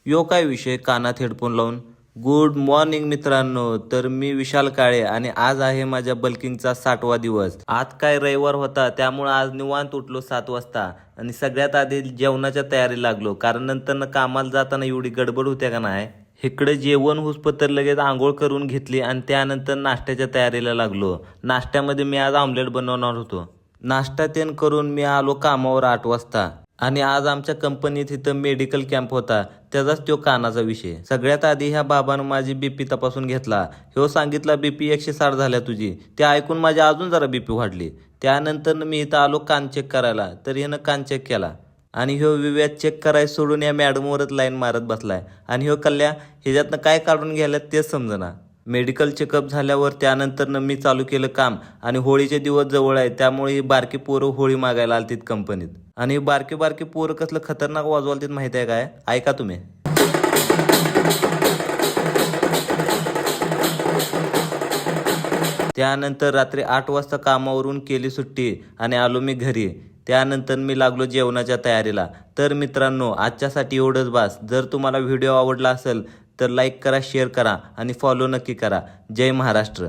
यो काय विषय कानात हेडफोन लावून. गुड मॉर्निंग मित्रांनो. तर मी विशाल काळे आणि आज आहे माझ्या बल्किंगचा 60वा दिवस. आज काय रविवार होता त्यामुळे आज निवांत उठलो 7 वाजता आणि सगळ्यात आधी जेवणाच्या तयारी लागलो, कारण नंतर कामाला जाताना एवढी गडबड होत्या का नाही. इकडे जेवण हुसपतर लगेच आंघोळ करून घेतली आणि त्यानंतर नाश्त्याच्या तयारीला लागलो. नाश्त्यामध्ये मी आज ऑमलेट बनवणार होतो. नाश्ता तेन करून मी आलो कामावर 8 वाजता आणि आज आमच्या कंपनीत इथं मेडिकल कॅम्प होता, त्याचाच तो कानाचा विषय. सगळ्यात आधी ह्या बाबानं माझी बीपी तपासून घेतला. ह्यो सांगितला बीपी 160 झाल्या तुझी. ते ऐकून माझी अजून जरा बीपी वाढली. त्यानंतर मी इथं आलो कान चेक करायला, तर ह्यानं कान चेक केला आणि ह्यो विव्यात चेक करायला सोडून या मॅडमवरच लाईन मारत बसलाय. आणि ह्यो कल्ल्या ह्याच्यातनं काय काढून घ्यायला तेच समजना. मेडिकल चेकअप झाल्यावर त्यानंतर मी चालू केलं काम आणि होळीचे दिवस जवळ आहे, त्यामुळे ही बारकी पोरं होळी मागायला आलतीत कंपनीत. आणि बारकी बारकी पोरं कसलं खतरनाक वाजवालतीत माहिती आहे काय? ऐका तुम्ही. त्यानंतर रात्री 8 वाजता कामावरून केली सुट्टी आणि आलो मी घरी. त्यानंतर मी लागलो जेवणाच्या तयारीला. तर मित्रांनो, आजच्यासाठी एवढंच बास. जर तुम्हाला व्हिडिओ आवडला असेल तर लाईक करा, शेअर करा आणि फॉलो नक्की करा. जय महाराष्ट्र.